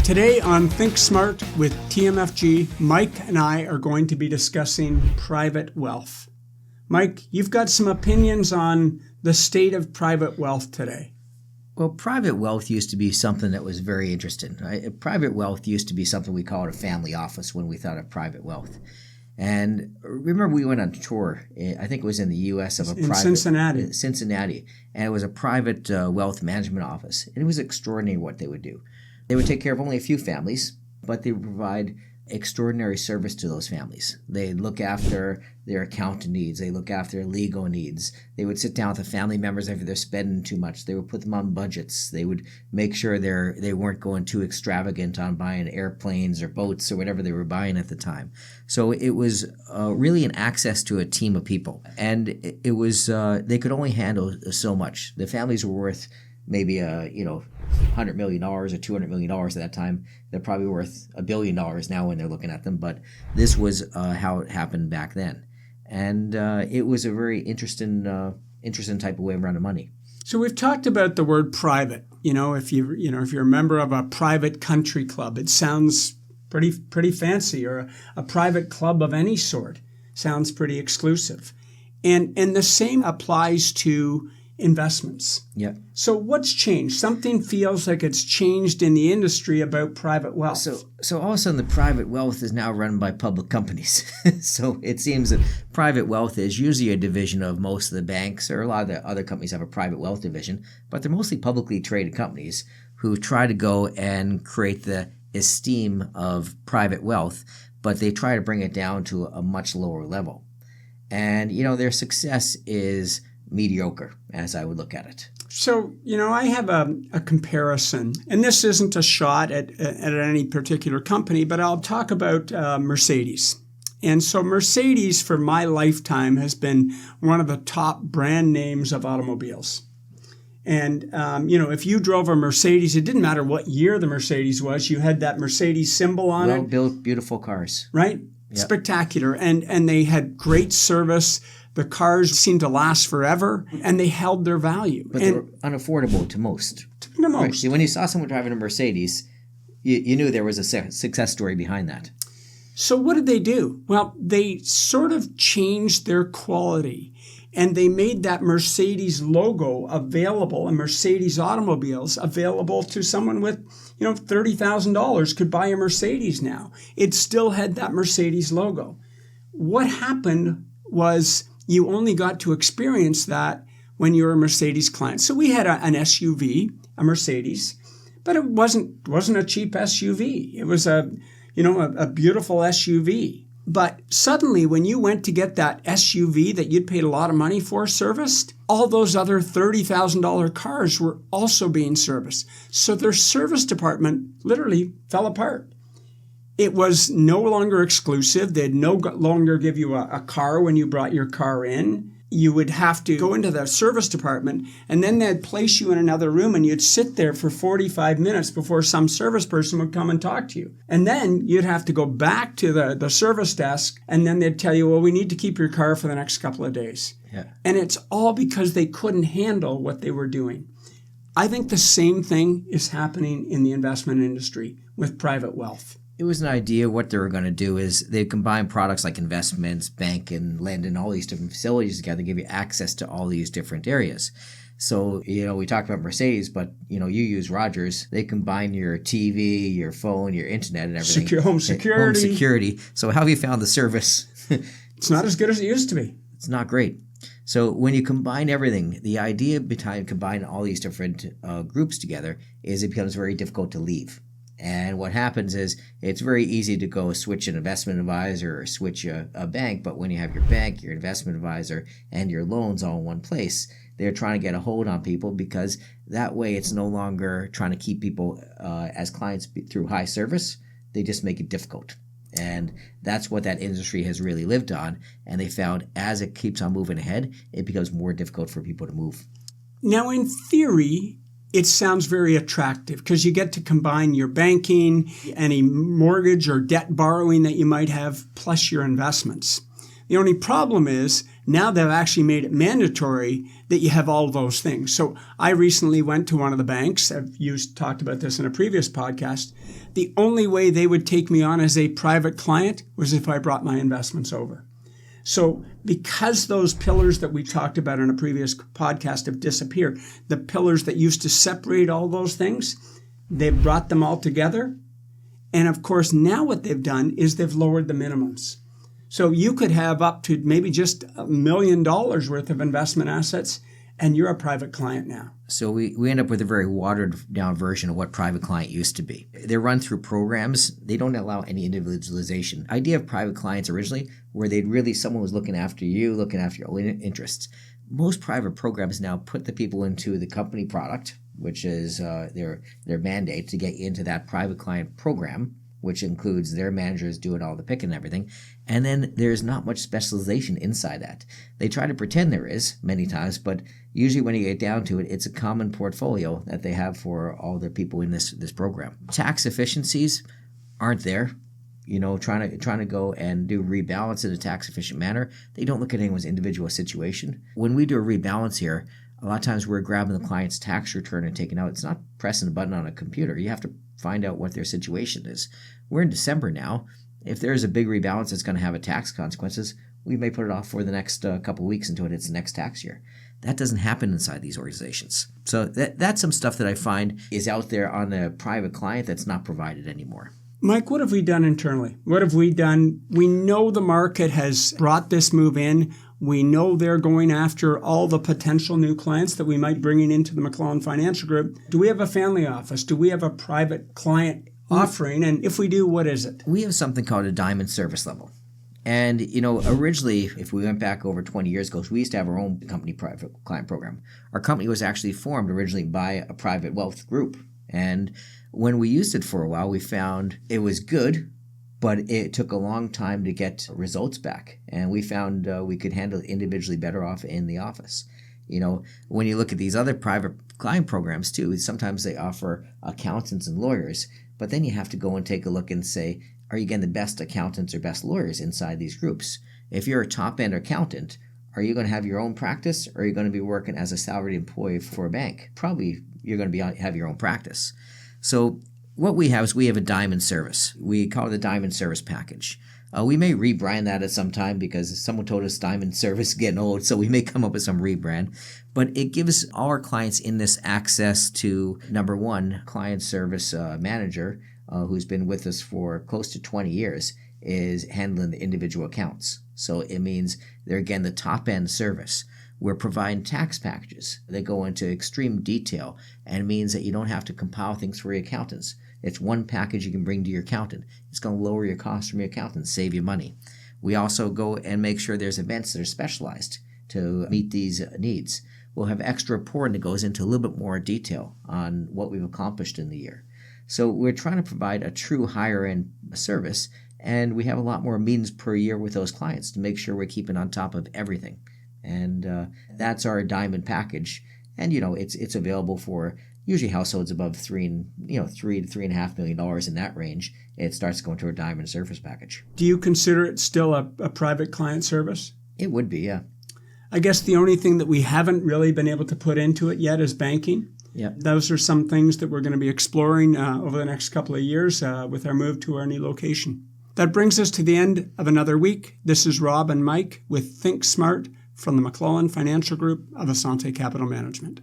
Today on Think Smart with TMFG, Mike and I are going to be discussing private wealth. Mike, you've got some opinions on the state of private wealth today. Well, private wealth used to be something that was very interesting. Right? Private wealth used to be something we called a family office when we thought of private wealth. And remember, we went on tour, I think it was in the U.S. of in Cincinnati, and it was a private wealth management office. And it was extraordinary what they would do. They would take care of only a few families, but they would provide extraordinary service to those families. They look after their accountant needs. They look after their legal needs. They would sit down with the family members if they're spending too much. They would put them on budgets. They would make sure they weren't going too extravagant on buying airplanes or boats or whatever they were buying at the time. So it was really an access to a team of people. And it was they could only handle so much. The families were worth maybe $100 million or $200 million at that time. They're probably worth $1 billion now when they're looking at them. But this was how it happened back then, and it was a very interesting type of way of running money. So we've talked about the word private. If you're a member of a private country club, it sounds pretty fancy, or a private club of any sort sounds pretty exclusive, and the same applies to investments. Yeah. So what's changed? Something feels like it's changed in the industry about private wealth. So all of a sudden the private wealth is now run by public companies. So it seems that private wealth is usually a division of most of the banks, or a lot of the other companies have a private wealth division, but they're mostly publicly traded companies who try to go and create the esteem of private wealth, but they try to bring it down to a much lower level. And, their success is mediocre, as I would look at it. So, I have a comparison, and this isn't a shot at any particular company, but I'll talk about Mercedes. And so Mercedes, for my lifetime, has been one of the top brand names of automobiles. And, if you drove a Mercedes, it didn't matter what year the Mercedes was, you had that Mercedes symbol on it. Well-built, beautiful cars. Right? Yep. Spectacular. And they had great service. The cars seemed to last forever, and they held their value. But they were unaffordable to most. To most. Right. See, when you saw someone driving a Mercedes, you knew there was a success story behind that. So what did they do? Well, they sort of changed their quality, and they made that Mercedes logo available, and Mercedes automobiles available to someone with, $30,000 could buy a Mercedes now. It still had that Mercedes logo. What happened was you only got to experience that when you were a Mercedes client. So we had an SUV, a Mercedes, but it wasn't a cheap SUV. It was a beautiful SUV. But suddenly when you went to get that SUV that you'd paid a lot of money for serviced, all those other $30,000 cars were also being serviced. So their service department literally fell apart. It was no longer exclusive. They'd no longer give you a car when you brought your car in. You would have to go into the service department, and then they'd place you in another room, and you'd sit there for 45 minutes before some service person would come and talk to you. And then you'd have to go back to the service desk, and then they'd tell you, well, we need to keep your car for the next couple of days. Yeah. And it's all because they couldn't handle what they were doing. I think the same thing is happening in the investment industry with private wealth. It was an idea. What they were going to do is they combine products like investments, banking, lending, all these different facilities together, give you access to all these different areas. So, we talked about Mercedes, but, you use Rogers. They combine your TV, your phone, your internet, and everything. Home security. Home security. So how have you found the service? It's not as good as it used to be. It's not great. So when you combine everything, the idea behind combining all these different groups together is it becomes very difficult to leave. And what happens is it's very easy to go switch an investment advisor or switch a bank. But when you have your bank, your investment advisor, and your loans all in one place, they're trying to get a hold on people, because that way it's no longer trying to keep people as clients through high service. They just make it difficult. And that's what that industry has really lived on. And they found as it keeps on moving ahead, it becomes more difficult for people to move. Now, in theory, it sounds very attractive because you get to combine your banking, any mortgage or debt borrowing that you might have, plus your investments. The only problem is, Now they've actually made it mandatory that you have all of those things. So I recently went to one of the banks. I've talked about this in a previous podcast. The only way they would take me on as a private client was if I brought my investments over. So because those pillars that we talked about in a previous podcast have disappeared, the pillars that used to separate all those things, they've brought them all together. And of course, now what they've done is they've lowered the minimums. So you could have up to maybe just $1 million worth of investment assets, and you're a private client now. So we end up with a very watered down version of what private client used to be. They're run through programs. They don't allow any individualization. Idea of private clients originally, where someone was looking after you, looking after your own interests. Most private programs now put the people into the company product, which is their mandate to get into that private client program, which includes their managers doing all the picking and everything. And then there's not much specialization inside that. They try to pretend there is many times, but usually when you get down to it, it's a common portfolio that they have for all the people in this program. Tax efficiencies aren't there. Trying to go and do rebalance in a tax efficient manner. They don't look at anyone's individual situation. When we do a rebalance here, a lot of times we're grabbing the client's tax return and taking out. It's not pressing a button on a computer. You have to find out what their situation is. We're in December now. If there's a big rebalance that's going to have a tax consequences, we may put it off for the next couple of weeks until it hits the next tax year. That doesn't happen inside these organizations. So that's some stuff that I find is out there on the private client that's not provided anymore. Mike, what have we done internally? What have we done? We know the market has brought this move in. We know they're going after all the potential new clients that we might bring into the McClelland Financial Group. Do we have a family office? Do we have a private client offering? And if we do, what is it? We have something called a diamond service level. And, originally, if we went back over 20 years ago, we used to have our own company private client program. Our company was actually formed originally by a private wealth group. And when we used it for a while, we found it was good, but it took a long time to get results back. And we found we could handle it individually better off in the office. When you look at these other private client programs too, sometimes they offer accountants and lawyers, but then you have to go and take a look and say, are you getting the best accountants or best lawyers inside these groups? If you're a top-end accountant, are you going to have your own practice, or are you going to be working as a salaried employee for a bank? Probably you're going to have your own practice. So what we have is we have a diamond service. We call it the diamond service package. We may rebrand that at some time because someone told us diamond service is getting old, so we may come up with some rebrand. But it gives all our clients in this access to, number one, client service manager who's been with us for close to 20 years is handling the individual accounts. So it means they're, again, the top-end service. We're providing tax packages that go into extreme detail and means that you don't have to compile things for your accountants. It's one package you can bring to your accountant. It's going to lower your costs from your accountant, save you money. We also go and make sure there's events that are specialized to meet these needs. We'll have extra reporting that goes into a little bit more detail on what we've accomplished in the year. So we're trying to provide a true higher-end service, and we have a lot more meetings per year with those clients to make sure we're keeping on top of everything. And that's our diamond package. And, it's available for usually households above $3 to $3.5 million in that range. It starts going to our diamond service package. Do you consider it still a private client service? It would be, yeah. I guess the only thing that we haven't really been able to put into it yet is banking. Yeah. Those are some things that we're going to be exploring over the next couple of years with our move to our new location. That brings us to the end of another week. This is Rob and Mike with Think Smart from the McClelland Financial Group of Assante Capital Management.